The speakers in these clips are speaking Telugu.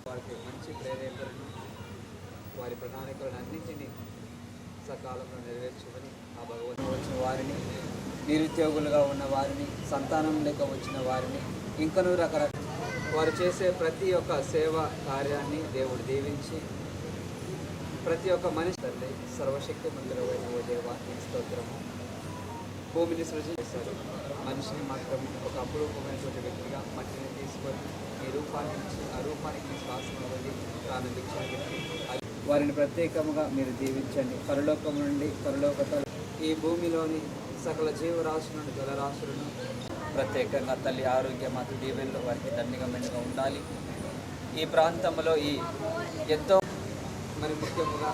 వారికి మంచి ప్రేరేపణను వారి ప్రణాళికలను అన్నింటినీ సకాలంలో నెరవేర్చుకొని ఆ భగవంతుడు వచ్చిన వారిని, నిరుద్యోగులుగా ఉన్న వారిని, సంతానం లేక వచ్చిన వారిని, ఇంకనూ రకరకాల వారు చేసే ప్రతి ఒక్క సేవా కార్యాన్ని దేవుడు దీవించి ప్రతి ఒక్క మనిషి తల్లి సర్వశక్తి మందిరమైన ఓ దేవానికి స్తోత్రము. భూమిని సృజించారు, మనిషిని మాత్రం ఒక అపురూపమైనటువంటి వ్యక్తిగా మట్టిని తీసుకొని ఈ రూపాన్ని ఇచ్చి ఆ రూపానికి శ్వాసను వదిలి ప్రారంభించిన వ్యక్తి. వారిని ప్రత్యేకంగా మీరు దీవించండి. పరలోకం నుండి పరలోకత ఈ భూమిలోని సకల జీవరాశులను జలరాశులను ప్రత్యేకంగా తల్లి ఆరోగ్య మాత దీవెనలో వారికి దండిగా మెండుగా ఉండాలి. ఈ ప్రాంతంలో ఎంతో మరి ముఖ్యంగా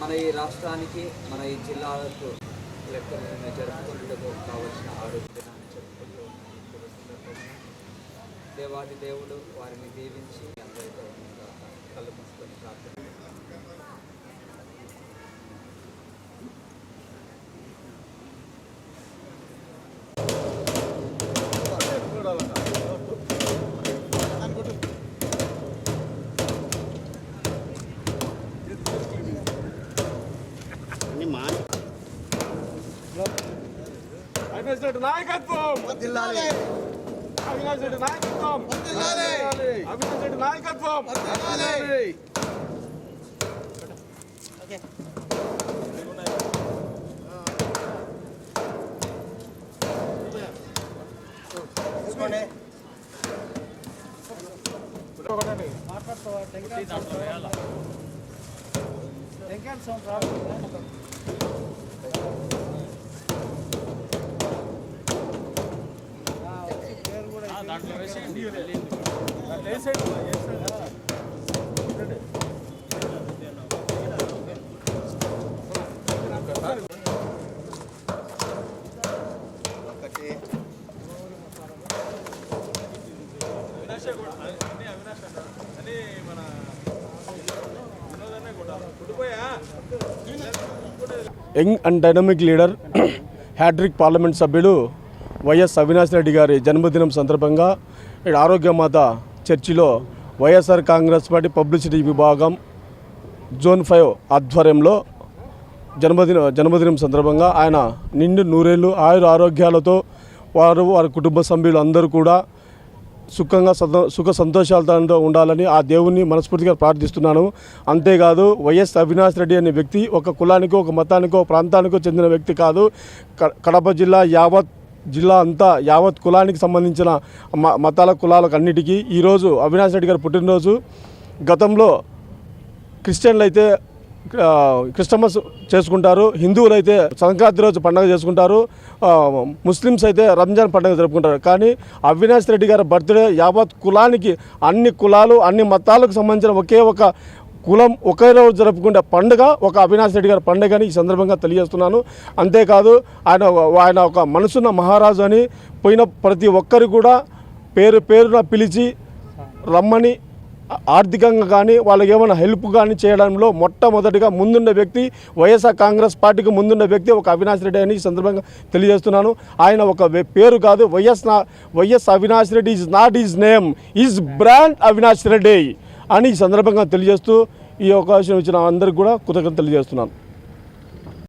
మన ఈ రాష్ట్రానికి మన ఈ జిల్లాలకు లెక్కలను జరుపుకుంటూ కావలసిన ఆరోగ్య దినాన్ని జరుపుకుంటూ దేవాది దేవుడు వారిని దీవించి అందరితో కళ్ళు మూసుకొని ప్రార్థన. అవినాష్ రెడ్డి నాయకత్వం వర్ధిల్లాలి. అవినాష్ రెడ్డి నాయకత్వం వర్ధిల్లాలి. అవినాష్ రెడ్డి నాయకత్వం వర్ధిల్లాలి. ఓకే చూసుకోండి. మాట్లాడుతావా? టెంకాయ సౌండ్ రావాలి. Young and dynamic leader hat trick parliament సభ్యుడు వైఎస్ అవినాష్ రెడ్డి గారి జన్మదినం సందర్భంగా ఆరోగ్య మాత చర్చిలో వైఎస్ఆర్ కాంగ్రెస్ పార్టీ పబ్లిసిటీ విభాగం జోన్ 5 ఆధ్వర్యంలో జన్మదినం సందర్భంగా ఆయన నిండు నూరేళ్ళు ఆరోగ్యాలతో వారి కుటుంబ సభ్యులు అందరూ కూడా సుఖ సంతోషాలతో ఉండాలని ఆ దేవుణ్ణి మనస్ఫూర్తిగా ప్రార్థిస్తున్నాను. అంతేకాదు వైఎస్ అవినాష్ రెడ్డి అనే వ్యక్తి ఒక కులానికో ఒక మతానికో ప్రాంతానికో చెందిన వ్యక్తి కాదు. కడప జిల్లా యావత్ కులానికి సంబంధించిన మతాల కులాలకు అన్నిటికీ ఈరోజు అవినాష్ రెడ్డి గారి పుట్టినరోజు. గతంలో క్రిస్టియన్లు అయితే క్రిస్టమస్ చేసుకుంటారు, హిందువులు అయితే సంక్రాంతి రోజు పండుగ చేసుకుంటారు, ముస్లిమ్స్ అయితే రంజాన్ పండుగ జరుపుకుంటారు. కానీ అవినాష్ రెడ్డి గారి బర్త్డే యావత్ కులానికి, అన్ని కులాలు అన్ని మతాలకు సంబంధించిన ఒకే ఒక కులం ఒకే రోజు జరుపుకునే పండుగ ఒక అవినాష్ రెడ్డి గారి పండుగ అని ఈ సందర్భంగా తెలియజేస్తున్నాను. అంతేకాదు ఆయన ఒక మనసున్న మహారాజు అని పోయిన ప్రతి ఒక్కరు కూడా పేరున పిలిచి రమ్మని ఆర్థికంగా కానీ వాళ్ళకి ఏమైనా హెల్ప్ కానీ చేయడంలో మొట్టమొదటిగా ముందున్న వ్యక్తి వైఎస్ఆర్ కాంగ్రెస్ పార్టీకి ముందున్న వ్యక్తి ఒక అవినాష్ రెడ్డి అని ఈ సందర్భంగా తెలియజేస్తున్నాను. ఆయన ఒక పేరు కాదు, YS Avinash Reddy is not is name, is brand Avinash Reddy అని ఈ సందర్భంగా తెలియజేస్తూ ఈ అవకాశం ఇచ్చిన అందరికీ కూడా కృతజ్ఞతలు తెలియజేస్తున్నాను.